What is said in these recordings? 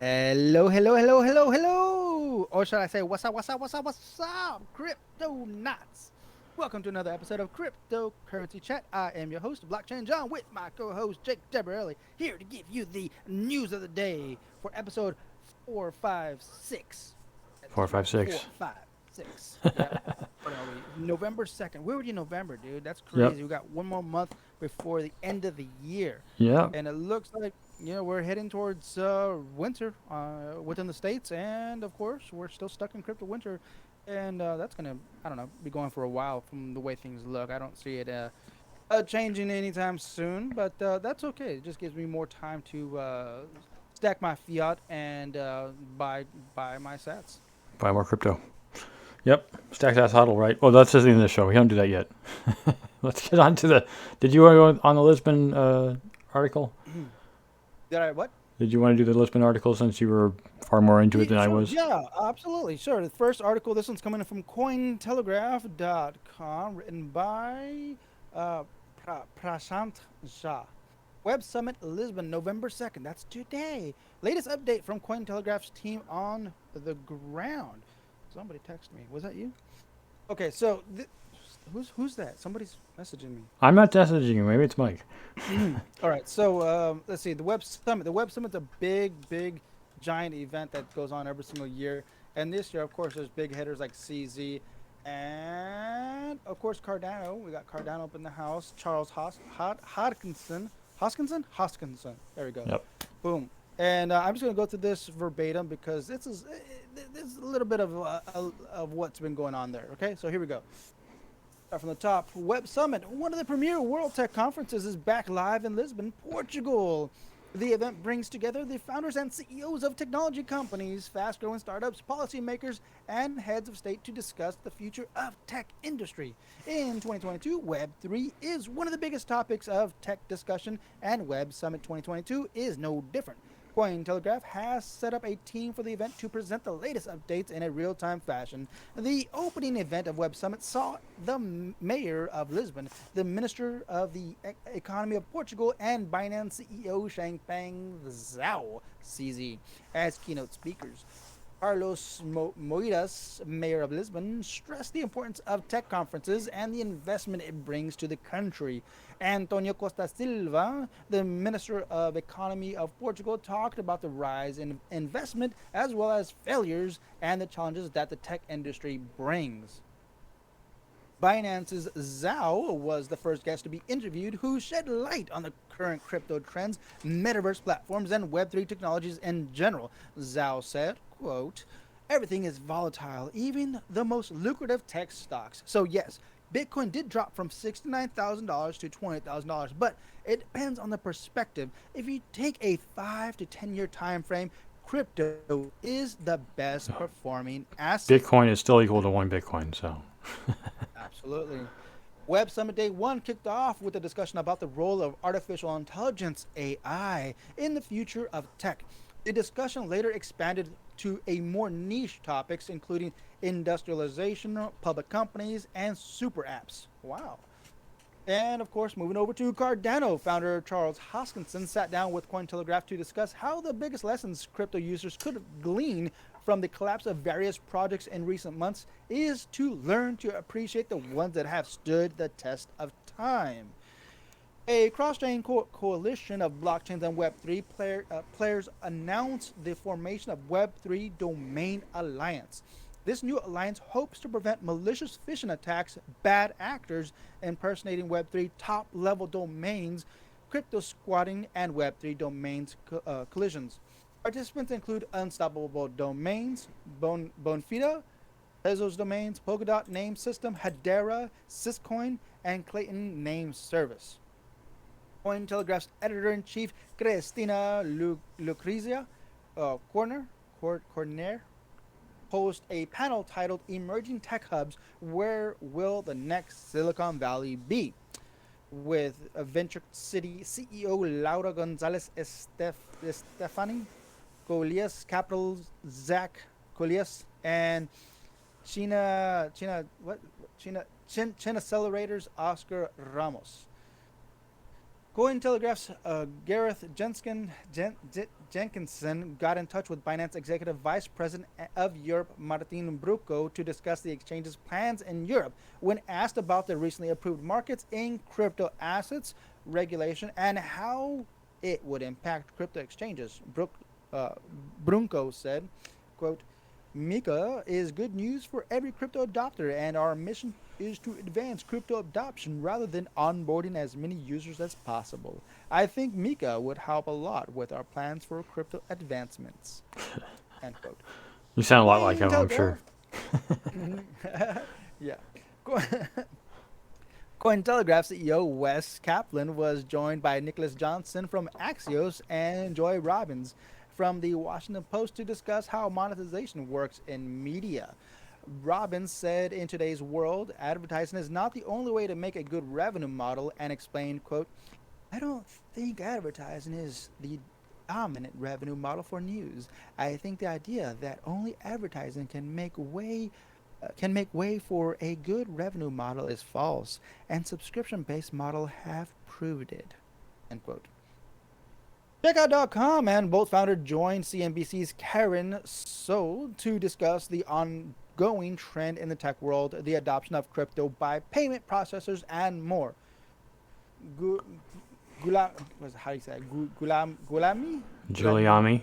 Hello, hello, hello, hello, hello. Or should I say, what's up, what's up, what's up, what's up, crypto nuts? Welcome to another episode of Cryptocurrency Chat. I am your host, Blockchain John, with my co-host Jake Deborelli, here to give you the news of the day for episode 456. That's Four, right, five, six. 456. Yep. What are we? November 2nd. We're already November, dude. That's Yep. crazy. We got one more month before the end of the year. Yep. And it looks like we're heading towards winter within the states, and of course, we're still stuck in crypto winter, and that's gonna, I don't know, be going for a while from the way things look. I don't see it changing anytime soon, but that's okay. It just gives me more time to stack my fiat and buy my sats. Buy more crypto. Yep. Stack that huddle, right? Well, that's just the end of the show. We don't do that yet. Let's get on to the. Did you want to go on the Lisbon article? Did I what? Did you want to do the Lisbon article since you were far more into it than I Sure, was? yeah, absolutely, sure. The first article, this one's coming from cointelegraph.com, written by uh, Prashant Shah. Web Summit Lisbon, November 2nd. That's today. Latest update from Cointelegraph's team on the ground. Somebody texted me. Was that you? Okay, so who's that? Somebody's messaging me. I'm not messaging you. Maybe it's Mike. All right, so let's see. The Web Summit. The Web Summit's a big, giant event that goes on every single year. And this year, of course, there's big hitters like CZ, and of course Cardano. We got Cardano up in the house. Charles Hoskinson. There we go. Yep. Boom. And I'm just gonna go through this verbatim because this is a little bit of what's been going on there. Okay, so here we go. Start from the top. Web Summit, one of the premier World Tech conferences, is back live in Lisbon, Portugal. The event brings together the founders and CEOs of technology companies, fast-growing startups, policymakers, and heads of state to discuss the future of tech industry. In 2022, Web3 is one of the biggest topics of tech discussion, and Web Summit 2022 is no different. Cointelegraph has set up a team for the event to present the latest updates in a real-time fashion. The opening event of Web Summit saw the mayor of Lisbon, the minister of the economy of Portugal, and Binance CEO Changpeng Zhao (CZ) as keynote speakers. Carlos Moiras, mayor of Lisbon, stressed the importance of tech conferences and the investment it brings to the country. Antonio Costa Silva, the Minister of Economy of Portugal, talked about the rise in investment as well as failures and the challenges that the tech industry brings. Binance's Zhao was the first guest to be interviewed who shed light on the current crypto trends, metaverse platforms, and Web3 technologies in general. Zhao said, quote, everything is volatile, even the most lucrative tech stocks. So yes, Bitcoin did drop from $69,000 to $20,000, but it depends on the perspective. If you take a 5 to 10 year time frame, crypto is the best performing asset. Bitcoin is still equal to one Bitcoin, so. Absolutely. Web Summit Day 1 kicked off with a discussion about the role of artificial intelligence, AI, in the future of tech. The discussion later expanded to a more niche topics, including industrialization, public companies, and super apps. Wow. And of course, moving over to Cardano, founder Charles Hoskinson sat down with Cointelegraph to discuss how the biggest lessons crypto users could glean from the collapse of various projects in recent months is to learn to appreciate the ones that have stood the test of time. A cross-chain coalition of blockchains and Web3 players announced the formation of Web3 Domain Alliance. This new alliance hopes to prevent malicious phishing attacks, bad actors impersonating Web3 top level domains, crypto squatting, and Web3 domains collisions. Participants include Unstoppable Domains, Bonfida, Tezos Domains, Polkadot Name System, Hedera, Syscoin, and Clayton Name Service. Cointelegraph's editor-in-chief, Cristina Lucrezia Corner, host a panel titled Emerging Tech Hubs, Where Will the Next Silicon Valley Be? With Venture City CEO Laura Gonzalez Estefani, Colias Capital Zach Colias, and China Accelerators Oscar Ramos. Cointelegraph's Gareth Jenkinson got in touch with Binance Executive Vice President of Europe, Martin Brucco, to discuss the exchange's plans in Europe. When asked about the recently approved markets in crypto assets regulation and how it would impact crypto exchanges, Brunko said, quote, Mika is good news for every crypto adopter, and our mission is to advance crypto adoption rather than onboarding as many users as possible. I think Mika would help a lot with our plans for crypto advancements. End quote. You sound a lot like him, I'm Cointelegraph. sure. Yeah. Cointelegraph CEO Wes Kaplan was joined by Nicholas Johnson from Axios and Joy Robbins from the Washington Post to discuss how monetization works in media. Robbins said in today's world, advertising is not the only way to make a good revenue model and explained, quote, I don't think advertising is the dominant revenue model for news. I think the idea that only advertising can make way for a good revenue model is false, and subscription-based model have proved it. End quote. Checkout.com and Bolt founder joined CNBC's Karen So to discuss the ongoing trend in the tech world, the adoption of crypto by payment processors, and more. Gu- how do you say it? Gulami? Giuliani.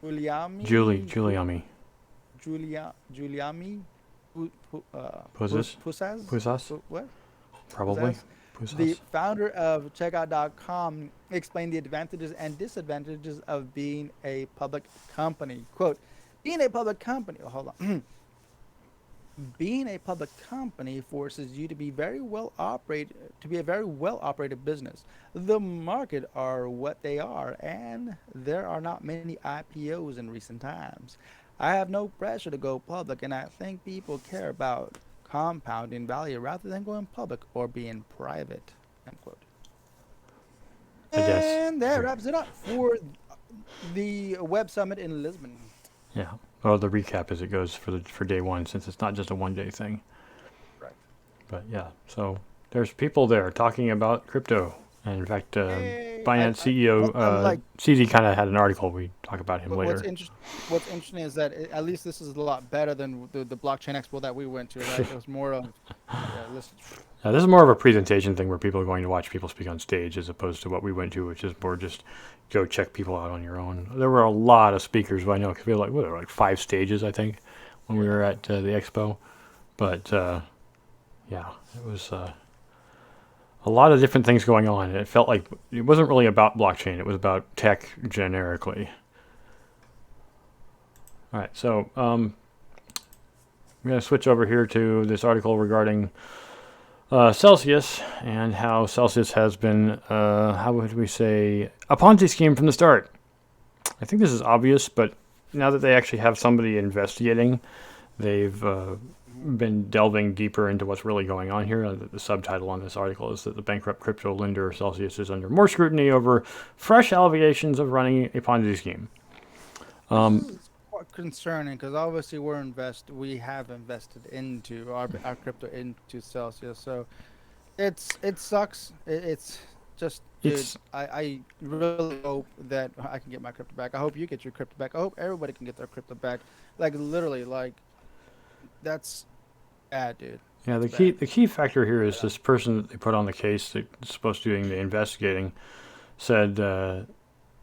Guliami? Giuliani. Giuliami? Pusas? Pusas? Pusas? What? Probably. The Pusas. founder of Checkout.com explained the advantages and disadvantages of being a public company. Quote, being a public company, hold on. Being a public company forces you to be a very well operated business. The market are what they are, and there are not many IPOs in recent times. I have no pressure to go public, and I think people care about compounding value rather than going public or being private. End quote. I guess. And that wraps it up for the Web Summit in Lisbon. Yeah. Or the recap as it goes for day one, since it's not just a 1 day thing. Right. But yeah, so there's people there talking about crypto. And in fact, Hey, Binance CEO unlike CZ kind of had an article. We talk about him But later. what's interesting is that at least this is a lot better than the blockchain expo that we went to. Right, it was more of listen. Now, this is more of a presentation thing where people are going to watch people speak on stage as opposed to what we went to, which is more just go check people out on your own. There were a lot of speakers, I know, because we had there were like 5 stages, I think, when we were at the expo. But yeah, it was a lot of different things going on. And it felt like it wasn't really about blockchain. It was about tech generically. All right, so I'm going to switch over here to this article regarding Celsius and how Celsius has been, how would we say, a Ponzi scheme from the start. I think this is obvious, but now that they actually have somebody investigating, they've been delving deeper into what's really going on here. The subtitle on this article is that the bankrupt crypto lender Celsius is under more scrutiny over fresh allegations of running a Ponzi scheme. This is quite concerning because obviously we have invested into our crypto into Celsius, so it sucks. It's just, dude, I really hope that I can get my crypto back. I hope you get your crypto back. I hope everybody can get their crypto back. Like literally, like that's bad, dude. Yeah, the key factor here is this person that they put on the case that's supposed to be doing the investigating said that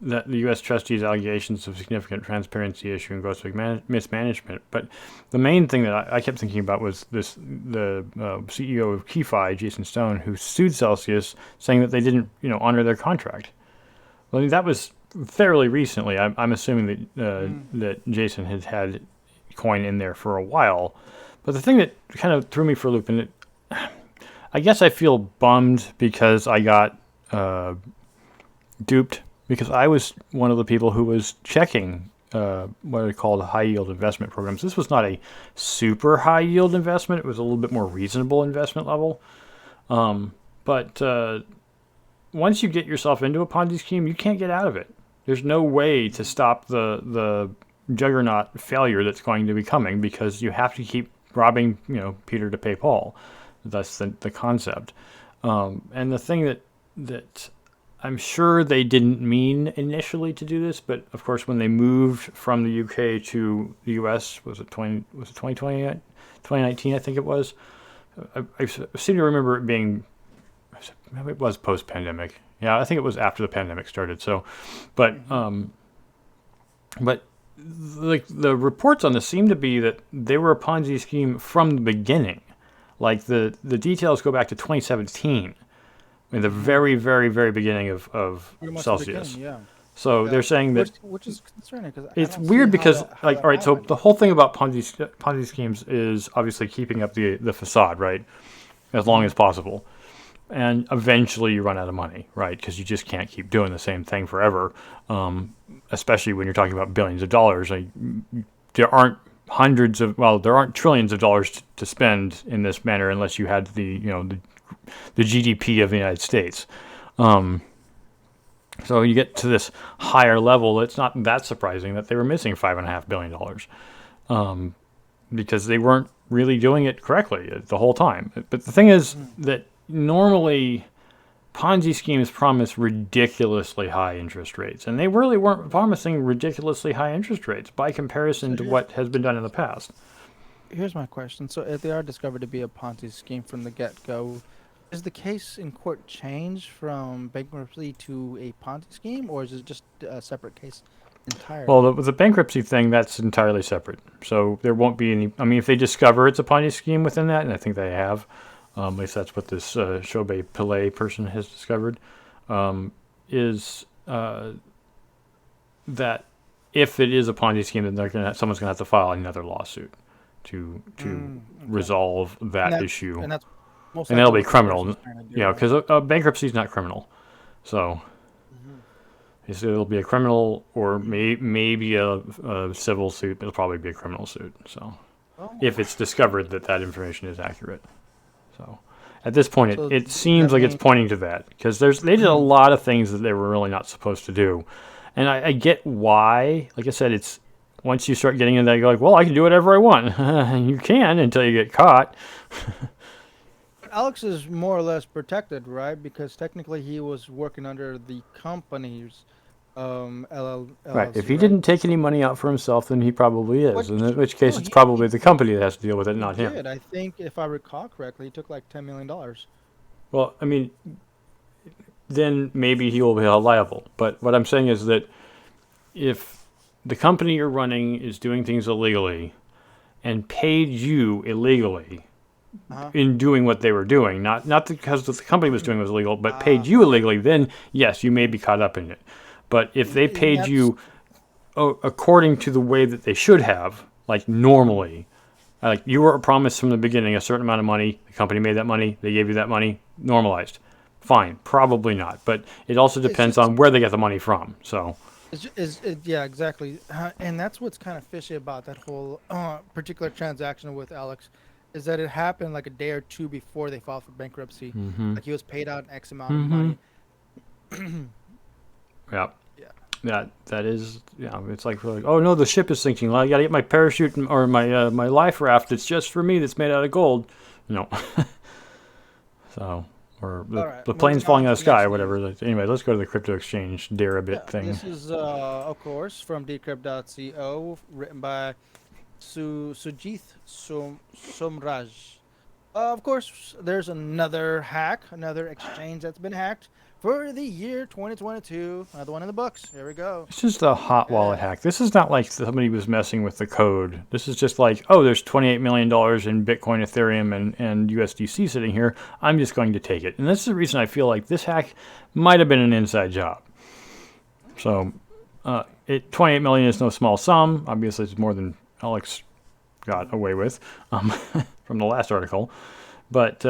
the U.S. trustees' allegations of significant transparency issue and gross mismanagement. But the main thing that I kept thinking about was the CEO of KeyFi, Jason Stone, who sued Celsius, saying that they didn't honor their contract. Well, I mean, that was fairly recently. I'm assuming that that Jason had coin in there for a while. But the thing that kind of threw me for a loop, and I guess I feel bummed because I got duped, because I was one of the people who was checking what are called high yield investment programs. This was not a super high yield investment. It was a little bit more reasonable investment level. But once you get yourself into a Ponzi scheme, you can't get out of it. There's no way to stop the juggernaut failure that's going to be coming, because you have to keep robbing Peter to pay Paul. That's the concept. And the thing that I'm sure they didn't mean initially to do this, but of course, when they moved from the UK to the US, was it 2020, 2019? I think it was. I seem to remember it being. Maybe it was post-pandemic. Yeah, I think it was after the pandemic started. So, but but like the reports on this seem to be that they were a Ponzi scheme from the beginning. Like the details go back to 2017. In the very, very, very beginning of Pretty much the Celsius. beginning, yeah. So they're saying that Which is concerning because I it's don't weird see because, how like, that all right, so happened. the whole thing about Ponzi schemes is obviously keeping up the facade, right, as long as possible, and eventually you run out of money, right, because you just can't keep doing the same thing forever, especially when you're talking about billions of dollars. Like, there aren't there aren't trillions of dollars to spend in this manner unless you had the GDP of the United States. So you get to this higher level. It's not that surprising that they were missing $5.5 billion, because they weren't really doing it correctly the whole time. But the thing is that normally Ponzi schemes promise ridiculously high interest rates, and they really weren't promising ridiculously high interest rates by comparison to what has been done in the past. Here's my question. So if they are discovered to be a Ponzi scheme from the get-go, is the case in court changed from bankruptcy to a Ponzi scheme, or is it just a separate case Well, entirely? the bankruptcy thing, that's entirely separate. So there won't be any. I mean, if they discover it's a Ponzi scheme within that, and I think they have, at least that's what this Shobe Pillay person has discovered, is that if it is a Ponzi scheme, then someone's gonna have to file another lawsuit to Okay. resolve And that that issue, and that's most and that'll likely be what the lawyers criminal. is trying to do, You know, right? because bankruptcy is not criminal, so. Hmm. It'll be a criminal or maybe a civil suit. It'll probably be a criminal suit. So, Oh, if it's discovered that that information is accurate, so at this point, so it that seems like it's means pointing to that because they did a lot of things that they were really not supposed to do, and I get why. Like I said, it's once you start getting into that, you're like, well, I can do whatever I want. You can until you get caught. Alex is more or less protected, right? Because technically he was working under the company's Right. If LLC, he right? didn't take any money out for himself, then he probably is. In which No, case, it's probably the company that has to deal with it, he not him. did. I think if I recall correctly, he took like $10 million. Well, I mean, then maybe he will be held liable. But what I'm saying is that if the company you're running is doing things illegally and paid you illegally Uh-huh. in doing what they were doing, not because what the company was doing was illegal, but paid you Okay. illegally, then yes, you may be caught up in it. But if they And paid that's you according to the way that they should have, like normally, like you were promised from the beginning a certain amount of money, the company made that money, they gave you that money, normalized. Fine, probably not, but it also it's depends just on where they get the money from. So, yeah, exactly. And that's what's kind of fishy about that whole particular transaction with Alex, is that it happened like a day or two before they filed for bankruptcy. Like he was paid out an X amount of money. yeah, Yeah. that is, it's like, we're like, oh no, the ship is sinking. Well, I gotta get my parachute or my life raft. It's just for me. That's made out of gold. No, so or All right. the plane's Moving on falling out to of the the sky next or whatever. news. Anyway, let's go to the crypto exchange Deribit Yeah, thing. this is of course from decrypt.co, written by Sujith Somraj. Of course, there's another hack, another exchange that's been hacked for the year 2022. Another one in the books. Here we go. This is the hot wallet Yeah. hack. This is not like somebody was messing with the code. This is just like, oh, there's $28 million in Bitcoin, Ethereum, and USDC sitting here. I'm just going to take it. And this is the reason I feel like this hack might have been an inside job. So, 28 million is no small sum. Obviously, it's more than Alex got away with from the last article. But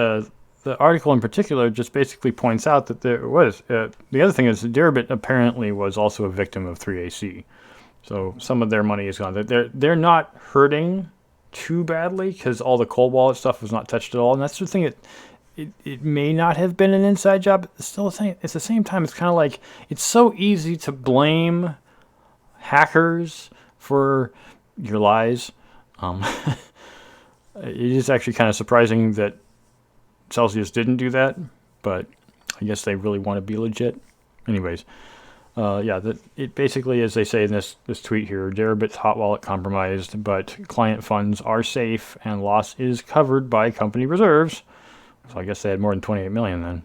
the article in particular just basically points out that there was. The other thing is, Deribit apparently was also a victim of 3AC. So some of their money is gone. They're not hurting too badly because all the cold wallet stuff was not touched at all. And that's the thing. It may not have been an inside job, but it's still the same. It's the same time. It's kind of like it's so easy to blame hackers for your lies. It is actually kind of surprising that Celsius didn't do that, but I guess they really want to be legit. anyways, yeah, it basically, as they say in this tweet here, Deribit's hot wallet compromised, but client funds are safe and loss is covered by company reserves. So I guess they had more than 28 million then.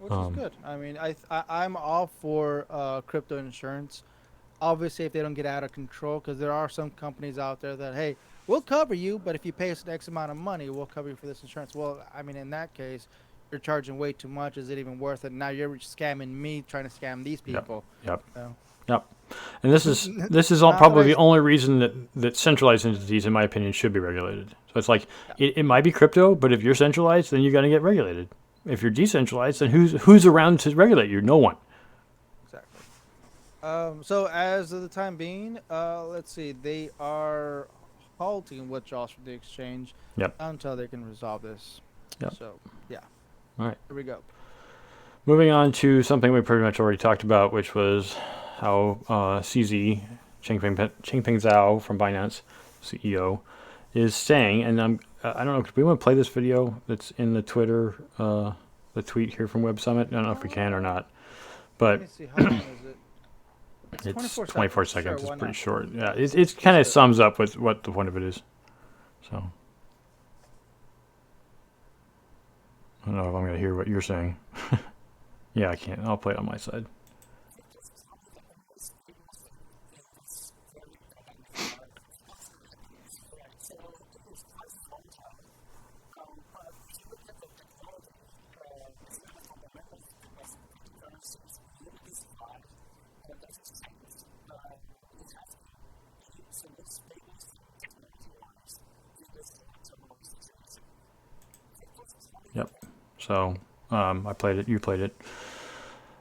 Which is good. I mean, I'm all for crypto insurance. Obviously, if they don't get out of control, because there are some companies out there that, hey, we'll cover you, but if you pay us X amount of money, we'll cover you for this insurance. Well, I mean, in that case, you're charging way too much. Is it even worth it? Now you're scamming me, trying to scam these people. Yep. So. Yep. And this is Not probably that the only reason that centralized entities, in my opinion, should be regulated. So it's like it might be crypto, but if you're centralized, then you're going to get regulated. If you're decentralized, then who's around to regulate you? No one. Exactly. So as of the time being, let's see, they are halting withdrawals from the exchange Yep. until they can resolve this. Yep. So yeah. All right. Here we go. Moving on to something we pretty much already talked about, which was how CZ, Changpeng Zhao from Binance, CEO, is saying, and I don't know, do we want to play this video that's in the Twitter, the tweet here from Web Summit? I don't know if we can or not, but Let me see, how long is it? it's 24 seconds. Sure, It's why pretty not? short. Yeah, it kind of sums up with what the point of it is. So I don't know if I'm going to hear what you're saying. Yeah, I can't. I'll play it on my side. Yep. So I played it. You played it.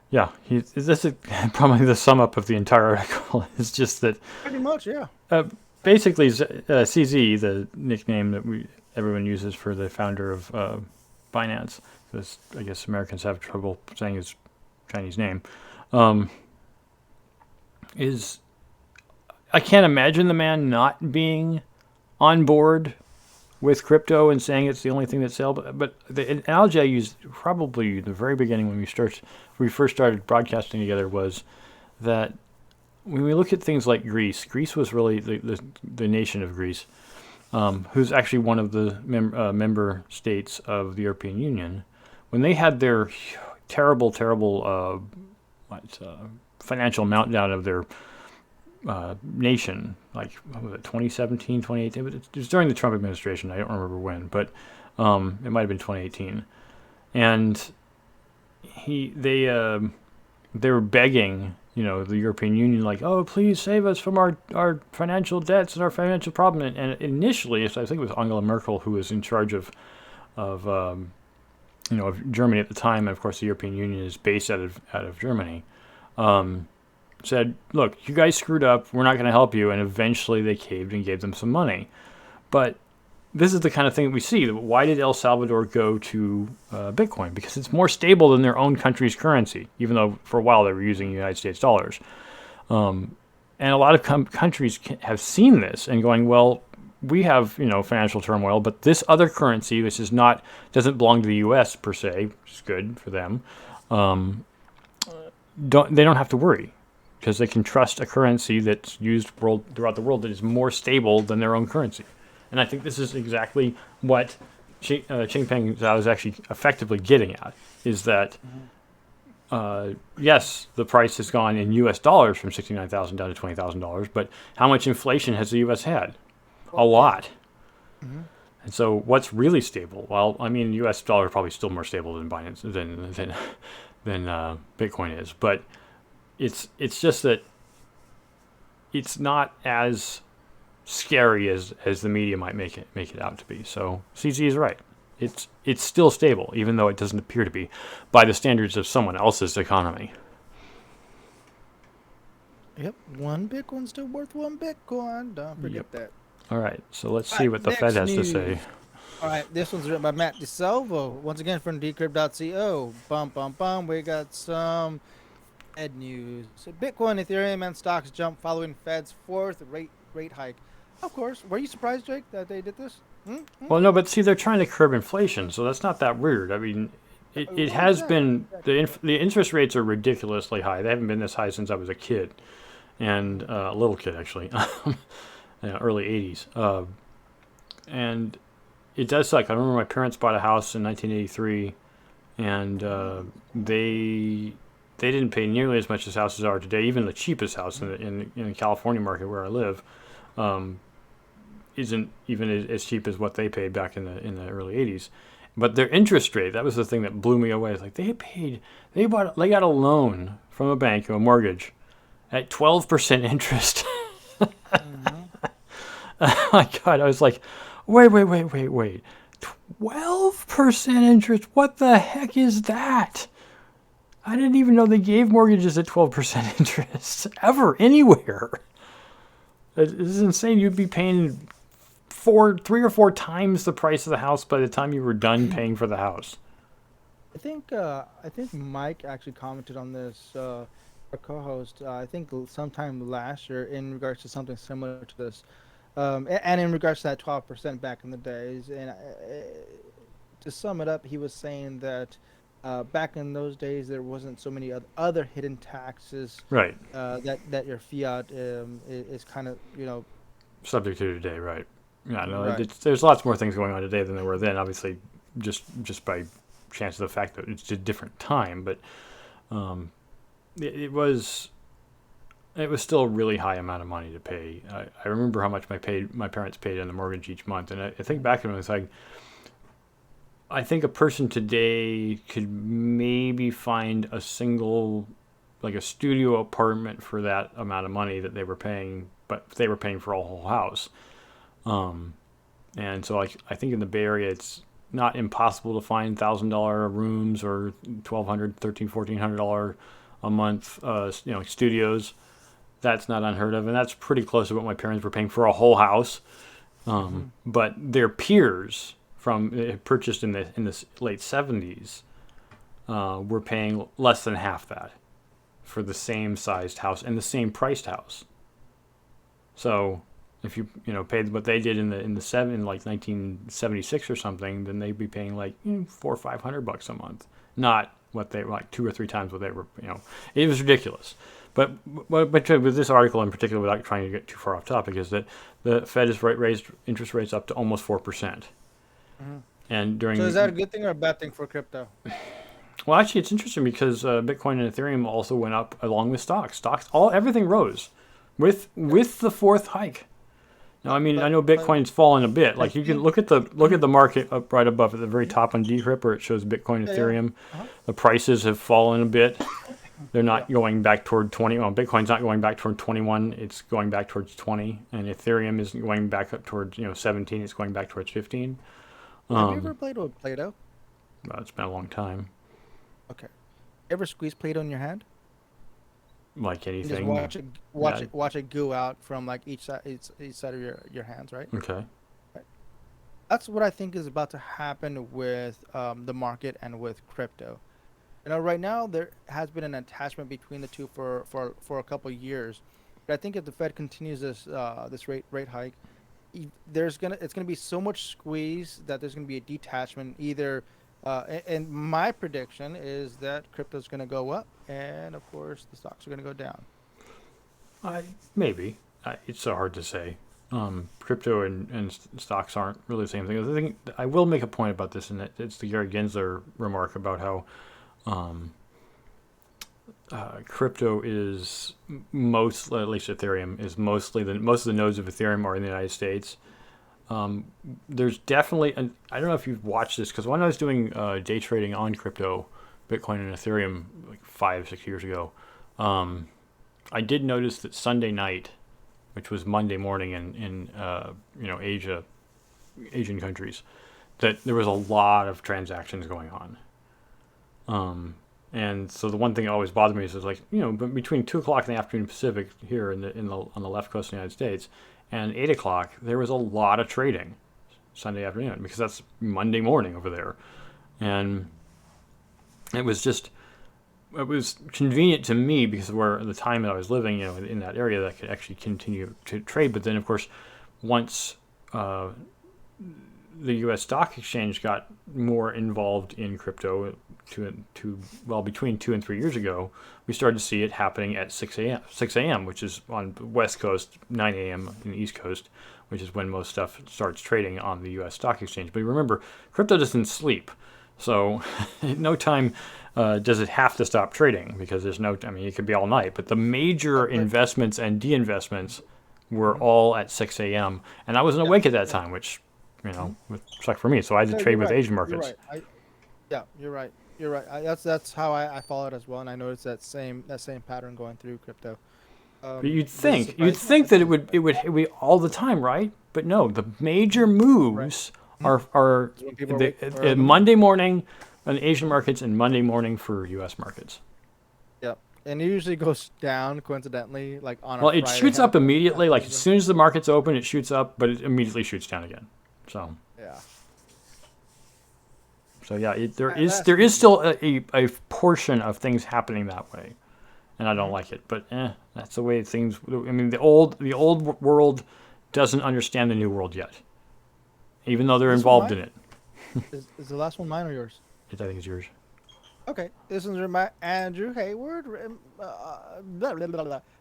Yeah. This is probably the sum up of the entire article. It's just that Pretty much, yeah. basically CZ, the nickname that everyone uses for the founder of Binance, because I guess Americans have trouble saying his Chinese name, is I can't imagine the man not being on board with crypto and saying it's the only thing that sells. But the analogy I used probably in the very beginning when we first started broadcasting together was that when we look at things like Greece was really the nation of Greece, who's actually one of the member states of the European Union. When they had their terrible financial meltdown of their nation, like what was it, 2017, 2018? It was during the Trump administration. I don't remember when, but it might have been 2018. And they were begging, the European Union, like, oh, please save us from our financial debts and our financial problem. And initially, I think it was Angela Merkel who was in charge of Germany at the time. And of course, the European Union is based out of Germany. Said, look, you guys screwed up. We're not going to help you. And eventually they caved and gave them some money. But this is the kind of thing that we see. Why did El Salvador go to Bitcoin? Because it's more stable than their own country's currency, even though for a while they were using United States dollars. And a lot of countries have seen this and going, well, we have financial turmoil, but this other currency, which doesn't belong to the U.S. per se, which is good for them, they don't have to worry. Because they can trust a currency that's used throughout the world that is more stable than their own currency. And I think this is exactly what Changpeng Zhao is actually effectively getting at, is that, yes, the price has gone in U.S. dollars from $69,000 down to $20,000, but how much inflation has the U.S. had? A lot. Mm-hmm. And so what's really stable? Well, I mean, U.S. dollar is probably still more stable than Binance, than Bitcoin is, but it's just that it's not as scary as the media might make it out to be. So CZ is right. It's still stable, even though it doesn't appear to be by the standards of someone else's economy. Yep, one Bitcoin's still worth one Bitcoin. Don't forget that. All right, so let's see what the Fed has to say. All right, this one's written by Matt DeSalvo. Once again from decrypt.co. Bum. We got some Fed news. So Bitcoin, Ethereum, and stocks jump following Fed's fourth rate hike. Of course. Were you surprised, Jake, that they did this? Well, no, but see, they're trying to curb inflation, so that's not that weird. I mean, it Well, has exactly. been Exactly. the interest rates are ridiculously high. They haven't been this high since I was a kid, and Mhm. a little kid actually, early '80s. And it does suck. I remember my parents bought a house in 1983, and they didn't pay nearly as much as houses are today. Even the cheapest house Mhm. in the California market where I live um, isn't even as cheap as what they paid back in the early '80s. But their interest rate, that was the thing that blew me away. It's like they got a loan from a bank, a mortgage, at 12% interest. Mhm. My God, I was like, wait. 12% interest? What the heck is that? I didn't even know they gave mortgages at 12% interest ever, anywhere. This is insane. You'd be paying 3 or 4 times the price of the house by the time you were done paying for the house. I think Mike actually commented on this. Our co-host, I think sometime last year in regards to something similar to this, and in regards to that 12% back in the days. And to sum it up, he was saying that back in those days there wasn't so many other hidden taxes Right. that your fiat is kind of Subject to today, right. Yeah, no, right. there's lots more things going on today than there were then, obviously, just by chance of the fact that it's a different time. But um, it was still a really high amount of money to pay. I remember how much my parents paid on the mortgage each month, and I think Mhm. back and it was like, I think a person today could maybe find a single, like a studio apartment for that amount of money that they were paying, but they were paying for a whole house. Um, and so I think in the Bay Area it's not impossible to find $1,000 rooms or $1,200, $1,400 a month, studios. That's not unheard of, and that's pretty close to what my parents were paying for a whole house. Mhm. But their peers from purchased in the late '70s were paying less than half that for the same sized house and the same priced house. So if you paid what they did in the seven like 1976 or something, then they'd be paying like $400 or $500 a month, not what they like 2 or 3 times what they were. It was ridiculous. But with this article in particular, without trying to get too far off topic, is that the Fed has raised interest rates up to almost 4%. Mhm. And So is that a during good thing or a bad thing for crypto? well, actually, it's interesting because Bitcoin and Ethereum also went up along with stocks. Everything rose Okay. with the fourth hike. Now, I mean, I But know Bitcoin's fallen a bit. I Like you can think look at the market up right above at the very top on Decrypt where it shows Bitcoin, yeah, yeah. Ethereum. Uh-huh. The prices have fallen a bit. They're Yeah. not going back toward 20. Well, Bitcoin's not going back toward 21. It's going back towards 20, and Ethereum is going back up towards 17. It's going back towards 15. Have you ever Um, played with Play-Doh? well, it's been a long time. Okay. Ever squeeze Play-Doh in your hand Like and just anything, yeah. watch it go out from like each side of your hands, right? Okay. Right. That's what I think is about to happen with the market and with crypto. Right now there has been an attachment between the two for a couple of years. But I think if the Fed continues this rate hike, it's gonna be so much squeeze that there's gonna be a detachment. Either, and my prediction is that crypto's gonna go up, and of course the stocks are gonna go down. I maybe. It's so hard to say. Crypto and stocks aren't really the same thing. I think I will make a point about this, and it's the Gary Gensler remark about how um, crypto is most, at least Ethereum, is mostly most of the nodes of Ethereum are in the United States. Um, there's definitely, and I don't know if you've watched this, because when I was doing day trading on crypto, Bitcoin and Ethereum, like 5, 6 years ago, um, I did notice that Sunday night, which was Monday morning in Asian countries, that there was a lot of transactions going on. And so the one thing that always bothered me is like but between 2 o'clock in the afternoon Pacific here on the left coast of the United States and 8 o'clock there was a lot of trading Sunday afternoon because that's Monday morning over there, and it was just it was convenient to me because of where the time that I was living in that area that I could actually continue to trade. But then of course once the U.S. stock exchange got more involved in crypto, between 2 and 3 years ago, we started to see it happening at 6 a.m., which is on the West Coast, 9 a.m. in the East Coast, which is when most stuff starts trading on the U.S. stock exchange. But remember, crypto doesn't sleep. So no time does it have to stop trading, because there's no, I mean, it could be all night. But the major investments and de-investments were all at 6 a.m. And I wasn't awake at that time, which, would suck for me. So I had to trade with Asian markets. You're right. You're right. You're right. That's how I follow it as well, and I noticed that same pattern going through crypto. But you'd think that it would be all the time, right? But no, the major moves are Monday morning on Asian markets and Monday morning for U.S. markets. Yep, and it usually goes down coincidentally, like on. Well, it shoots up immediately. Like as soon as the market's open, it shoots up, but it immediately shoots down again. So. Yeah. So yeah, there is still a portion of things happening that way, and I don't like it. But that's the way things. I mean, the old world doesn't understand the new world yet, even though they're involved in it. Is the last one mine or yours? I think it's yours. Okay, this one's written by Andrew Hayward,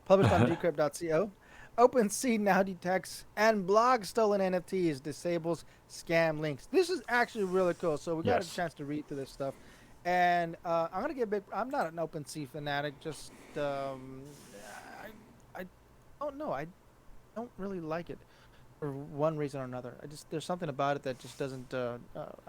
published on decrypt.co. OpenSea now detects and blocks stolen NFTs, disables scam links. This is actually really cool. So we got a chance to read through this stuff, and I'm gonna get big. I'm not an OpenSea fanatic. Just I don't know. I don't really like it for one reason or another. There's something about it that just doesn't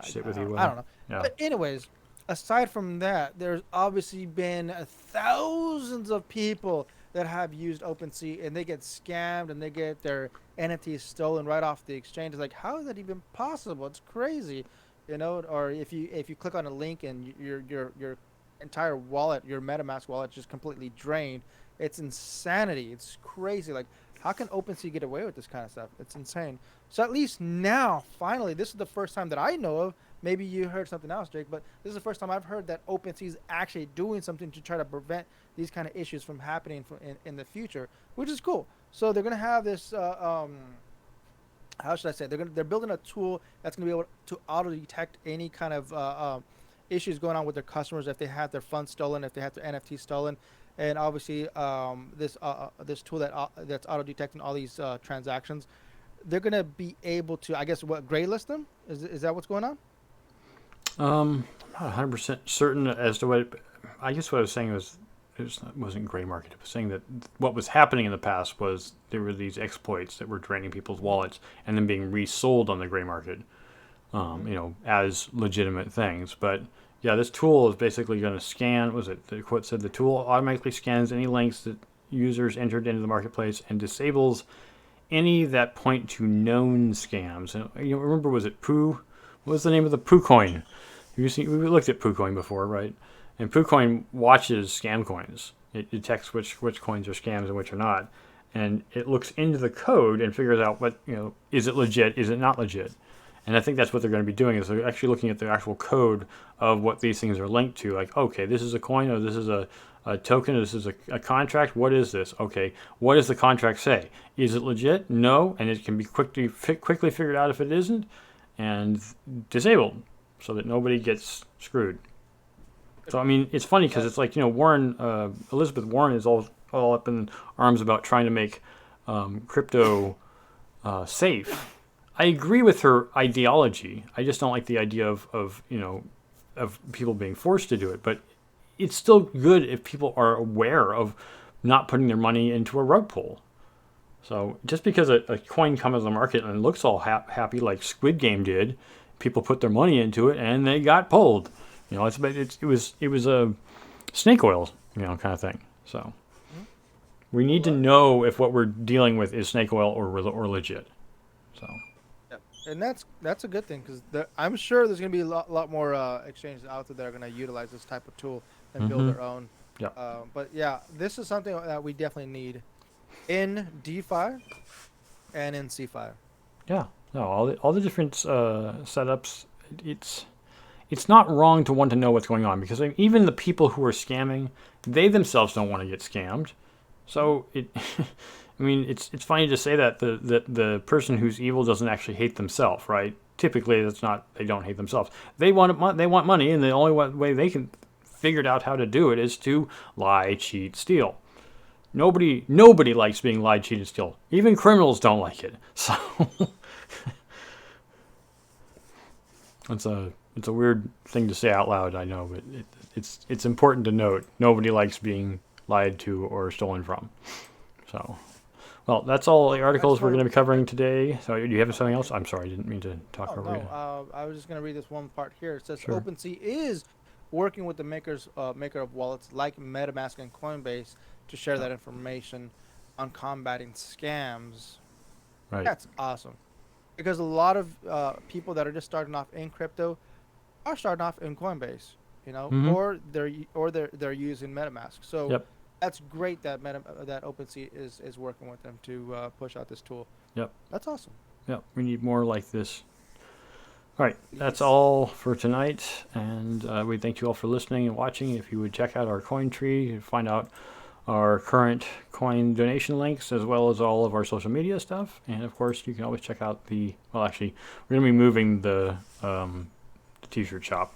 sit with you. I don't know. Yeah. But anyways, aside from that, there's obviously been thousands of people that have used OpenSea, and they get scammed and they get their NFTs stolen right off the exchange. It's like, how is that even possible? It's crazy, Or if you click on a link and your entire wallet, your MetaMask wallet, just completely drained. It's insanity. It's crazy. Like, how can OpenSea get away with this kind of stuff? It's insane. So at least now, finally, this is the first time that I know of. Maybe you heard something else, Jake, but this is the first time I've heard that OpenSea is actually doing something to try to prevent these kind of issues from happening in the future, which is cool. So they're going to have this, how should I say? They're building a tool that's going to be able to auto-detect any kind of issues going on with their customers if they have their funds stolen, if they have their NFT stolen. And obviously, this tool that's auto-detecting all these transactions, they're going to be able to, I guess, graylist them? Is that what's going on? I'm not 100% certain as to what. I guess what I was saying was it wasn't gray market. It was saying that what was happening in the past was there were these exploits that were draining people's wallets and then being resold on the gray market, as legitimate things. But yeah, this tool is basically going to scan. The quote said the tool automatically scans any links that users entered into the marketplace and disables any that point to known scams. And remember, was it Poo? What was the name of the Poo coin? We looked at Poo coin before, right? And Poo coin watches scam coins. It detects which coins are scams and which are not, and it looks into the code and figures out what is it legit, is it not legit. And I think that's what they're going to be doing, is they're actually looking at the actual code of what these things are linked to. Like, okay, this is a coin, or this is a token, or this is a contract. What is this? Okay, what does the contract say? Is it legit? No, and it can be quickly figured out if it isn't, and disabled, so that nobody gets screwed. So I mean, it's funny because it's like Elizabeth Warren is all up in arms about trying to make crypto safe. I agree with her ideology. I just don't like the idea of people being forced to do it. But it's still good if people are aware of not putting their money into a rug pull. So just because a coin comes on the market and looks all happy like Squid Game did, people put their money into it and they got pulled. It was a snake oil, kind of thing. So we need to know if what we're dealing with is snake oil or legit. So. Yeah. And that's a good thing, because I'm sure there's going to be a lot more exchanges out there that are going to utilize this type of tool and build their own. Yeah. But yeah, this is something that we definitely need in DeFi and in CeFi. Yeah. No, all the different setups. It's not wrong to want to know what's going on, because even the people who are scamming, they themselves don't want to get scammed. So I mean, it's funny to say that the person who's evil doesn't actually hate themselves, right? Typically, that's not. They don't hate themselves. They want money, and the only way they can figured out how to do it is to lie, cheat, steal. Nobody likes being lied, cheated, steal. Even criminals don't like it. So it's a weird thing to say out loud, I know, but it's important to note. Nobody likes being lied to or stolen from. So, well, that's all the articles we're going to be covering today. So, do you have something else? I'm sorry, I didn't mean to talk over you. No, I was just going to read this one part here. It says Sure. OpenSea is working with the maker of wallets like MetaMask and Coinbase to share that information on combating scams. Right. That's awesome, because a lot of people that are just starting off in crypto are starting off in Coinbase, or they're using MetaMask. So Yep. that's great that that OpenSea is working with them to push out this tool. Yep. That's awesome. Yep. We need more like this. All right, that's Yes. all for tonight, and we thank you all for listening and watching. If you would check out our coin tree and find out our current coin donation links, as well as all of our social media stuff, and of course, you can always check out actually, we're going to be moving the t-shirt shop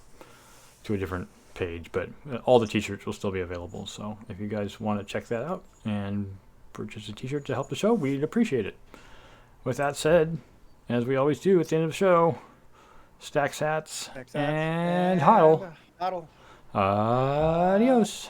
to a different page, but all the t-shirts will still be available. So if you guys want to check that out and purchase a t-shirt to help the show, we'd appreciate it. With that said, as we always do at the end of the show, stack sats and hodl. Hodl. Adios.